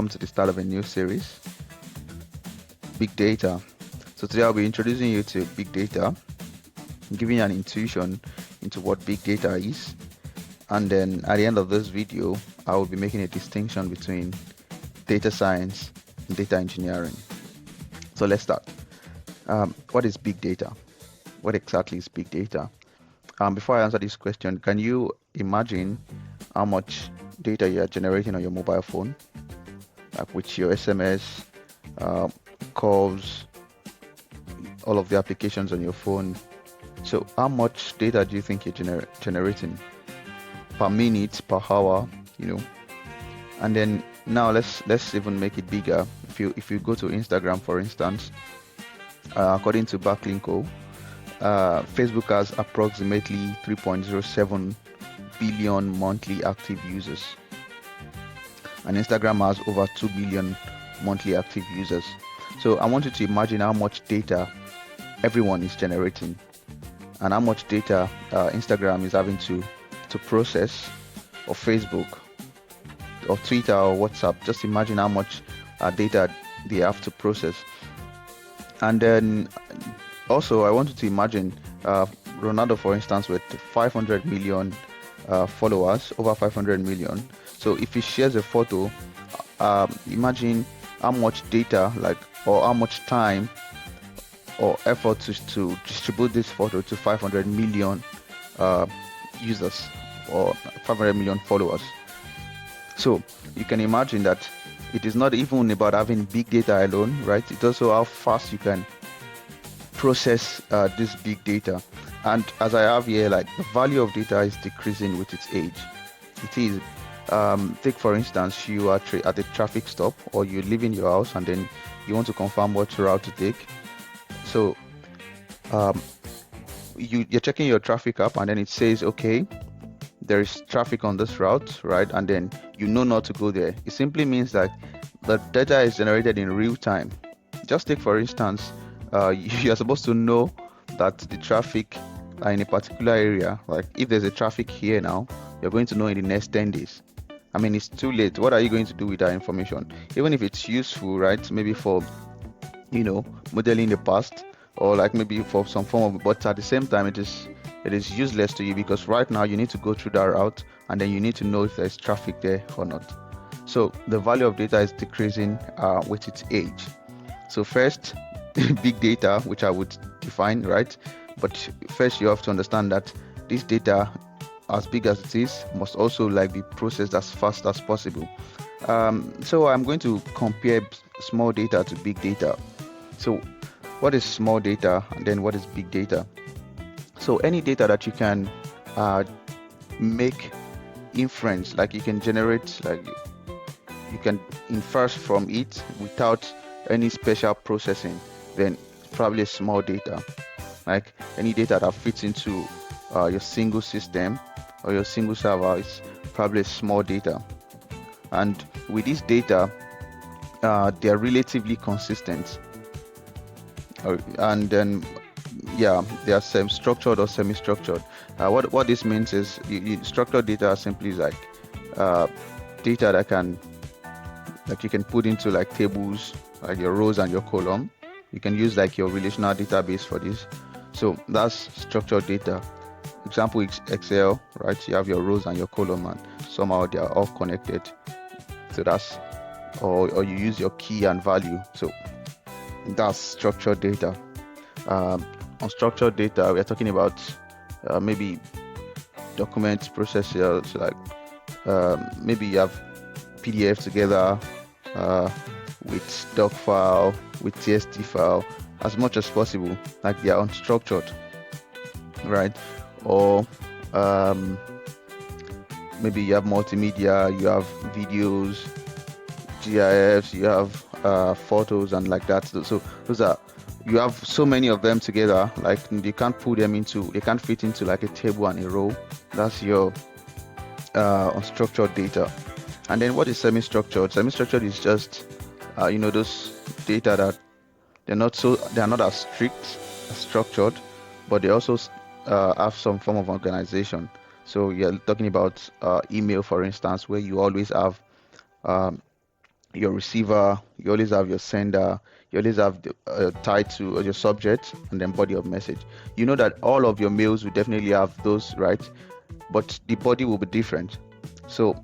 welcome to the start of a new series, Big Data. So today I'll be introducing you to big data, giving you an intuition into what big data is, and then at the end of this video, I will be making a distinction between data science and data engineering. So let's start. What is big data? What exactly is big data? Before I answer this question, can you imagine how much data you are generating on your mobile phone, like with your SMS, calls, all of the applications on your phone? So how much data do you think you're generating per minute, per hour, And then now let's even make it bigger. If you go to Instagram, for instance, according to Backlinko, Facebook has approximately 3.07 billion monthly active users, and Instagram has over 2 billion monthly active users. So I want you to imagine how much data everyone is generating and how much data Instagram is having to process, or Facebook, or Twitter, or WhatsApp. Just imagine how much data they have to process. And then also I want you to imagine Ronaldo, for instance, with 500 million followers, over 500 million. So if he shares a photo, imagine how much data, or how much time or effort to distribute this photo to 500 million users, or 500 million followers. So you can imagine that it is not even about having big data alone, right? It's also how fast you can process this big data. And as I have here, the value of data is decreasing with its age. It is. Take for instance, you are at a traffic stop, or you live in your house and then you want to confirm what route to take. So you're checking your traffic app, and then it says, okay, there is traffic on this route, right? And then you know not to go there. It simply means that the data is generated in real time. Just take for instance, you're supposed to know that the traffic in a particular area, like if there's a traffic here now, you're going to know in the next 10 days. I mean, it's too late. What are you going to do with that information? Even if it's useful, right? Maybe for, modeling the past, or maybe for some form of, but at the same time, it is useless to you, because right now you need to go through that route, and then you need to know if there's traffic there or not. So the value of data is decreasing with its age. So first, big data, which I would define, right? But first you have to understand that this data, as big as it is, must also be processed as fast as possible. So I'm going to compare small data to big data. So what is small data, and then what is big data? So any data that you can make inference, you can generate, you can infer from it without any special processing, then it's probably small data. Like any data that fits into your single system or your single server is probably small data. And with this data, they are relatively consistent. And then they are structured or semi-structured. What this means is structured data simply is data that you can put into tables, like your rows and your column. You can use your relational database for this. So that's structured data. Example is Excel, right? You have your rows and your column, and somehow they are all connected. So that's, or you use your key and value. So that's structured data. Unstructured data, we are talking about maybe document processors, maybe you have PDF together with doc file, with TXT file, as much as possible, they are unstructured, right? Or maybe you have multimedia, you have videos, GIFs, you have photos, and that. So those are, you have so many of them together, you can't put them into, they can't fit into a table and a row. That's your unstructured data. And then what is semi-structured? Semi-structured is just those data that they're not as strict as structured, but they also have some form of organization. So you're talking about email, for instance, where you always have your receiver, you always have your sender, you always have the title or your subject, and then body of message. You know that all of your mails will definitely have those, right? But the body will be different. So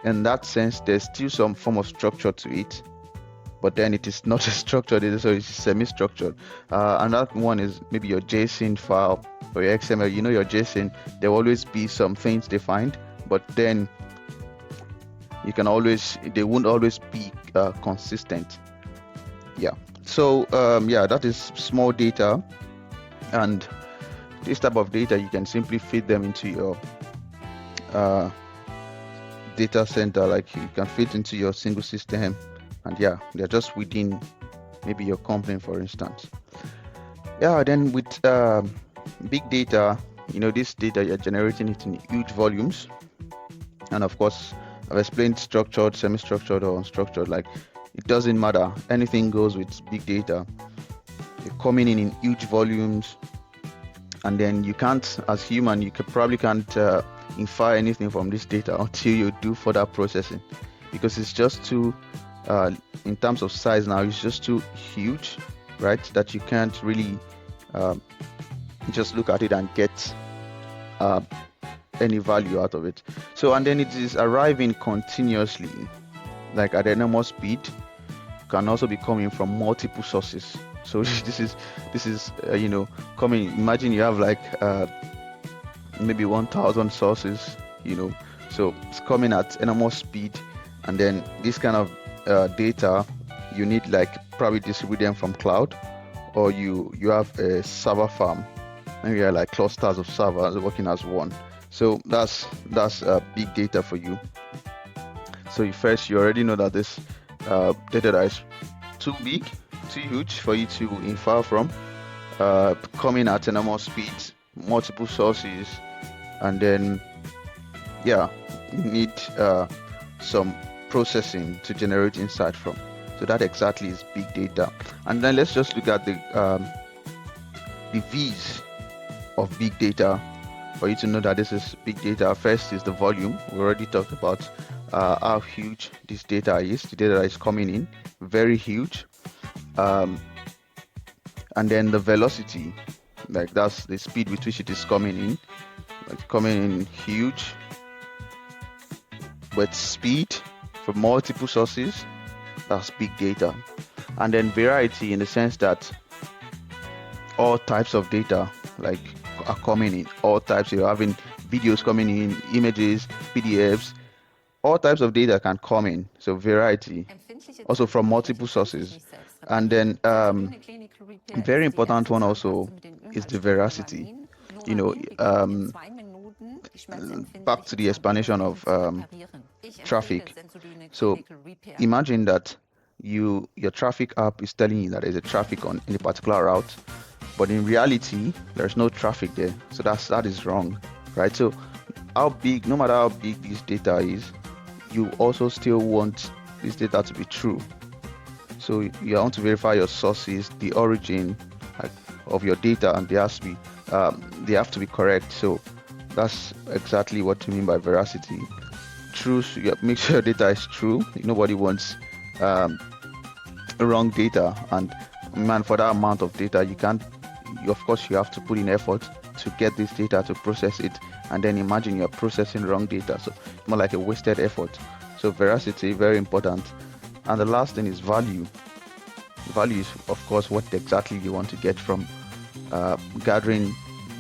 in that sense, there's still some form of structure to it, but then it is not a structured, so it's semi-structured. And that one is maybe your JSON file or your XML. You know, your JSON, there will always be some things defined, but then they won't always be consistent. Yeah. So yeah, that is small data, and this type of data you can simply feed them into your data center. Like you can fit into your single system, and yeah, they're just within maybe your company, for instance. Yeah, then with big data, this data you're generating it in huge volumes, and of course I've explained structured, semi-structured, or unstructured. Like it doesn't matter, anything goes with big data. You're coming in huge volumes, and then you can't, as human, probably can't infer anything from this data until you do further processing, because it's just too in terms of size now, it's just too huge, right, that you can't really just look at it and get any value out of it. So, and then it is arriving continuously, like at enormous speed, can also be coming from multiple sources. So this is coming. Imagine you have like maybe 1,000 sources, so it's coming at enormous speed, and then this kind of data you need like probably distribute them from cloud, or you have a server farm, and you are like clusters of servers working as one. So that's big data for you. So you already know that this data that is too big, too huge for you to infer from, coming at enormous speed, multiple sources, and then yeah, you need some processing to generate insight from. So that exactly is big data. And then let's just look at the V's of big data for you to know that this is big data. First is the volume. We already talked about how huge this data is. The data is coming in very huge. And then the velocity, like that's the speed with which it is coming in. It's coming in huge with speed from multiple sources. That's big data. And then variety, in the sense that all types of data like are coming in. All types. You're having videos coming in, images, PDFs, all types of data can come in. So variety, also from multiple sources. And then very important one also is the veracity. Back to the explanation of traffic. So imagine that your traffic app is telling you that there's a traffic on in a particular route, but in reality there's no traffic there. So that is wrong, right? So no matter how big this data is, you also still want this data to be true. So you want to verify your sources, the origin of your data, and they have to be correct. So that's exactly what we mean by veracity. True. So make sure your data is true. Nobody wants wrong data, and man, for that amount of data, of course you have to put in effort to get this data, to process it, and then imagine you're processing wrong data, so more like a wasted effort. So veracity, very important. And the last thing is value. Value is, of course, what exactly you want to get from gathering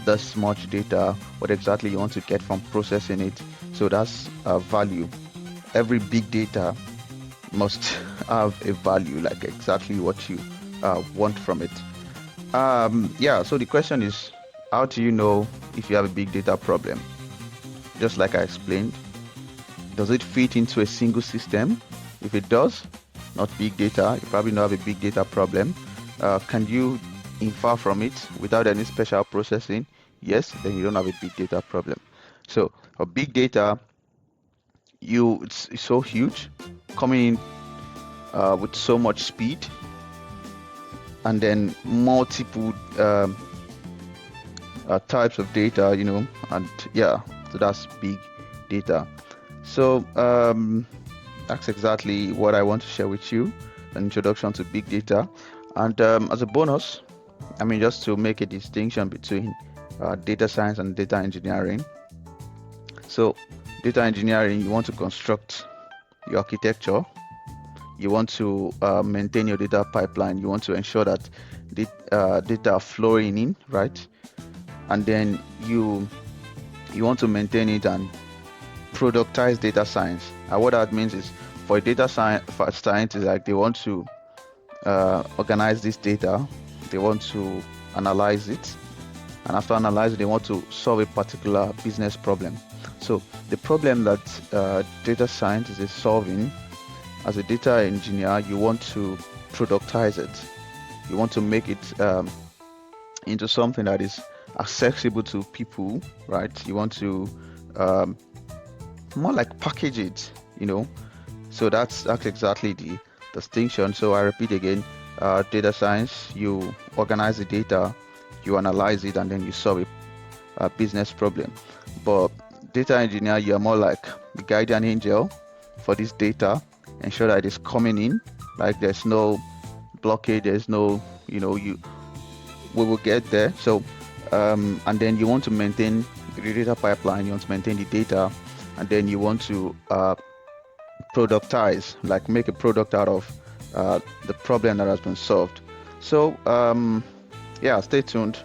this much data, what exactly you want to get from processing it. So that's value. Every big data must have a value, like exactly what you want from it. So the question is, how do you know if you have a big data problem? Just like I explained, does it fit into a single system? If it does, not big data, you probably don't have a big data problem. Can you infer from it without any special processing? Yes, then you don't have a big data problem. So for big data, it's so huge, coming in with so much speed, and then multiple types of data, and yeah, so that's big data. So that's exactly what I want to share with you, an introduction to big data. And as a bonus, I mean, just to make a distinction between data science and data engineering. So, data engineering, you want to construct your architecture, you want to maintain your data pipeline, you want to ensure that the data are flowing in, right? And then you want to maintain it and productize data science. And what that means is for a data science for scientists, like they want to organize this data, they want to analyze it, and after analyzing, they want to solve a particular business problem. So the problem that data scientist is solving, as a data engineer, you want to productize it. You want to make it into something that is accessible to people, right? You want to um, more like package it, you know. So that's exactly the distinction. So I repeat again, data science, you organize the data, you analyze it, and then you solve a business problem. But data engineer, you are more like the guardian angel for this data, ensure that it's coming in, like there's no blockade, there's no, you we will get there. So and then you want to maintain the data pipeline, you want to maintain the data, and then you want to productize, like make a product out of the problem that has been solved. So yeah, stay tuned.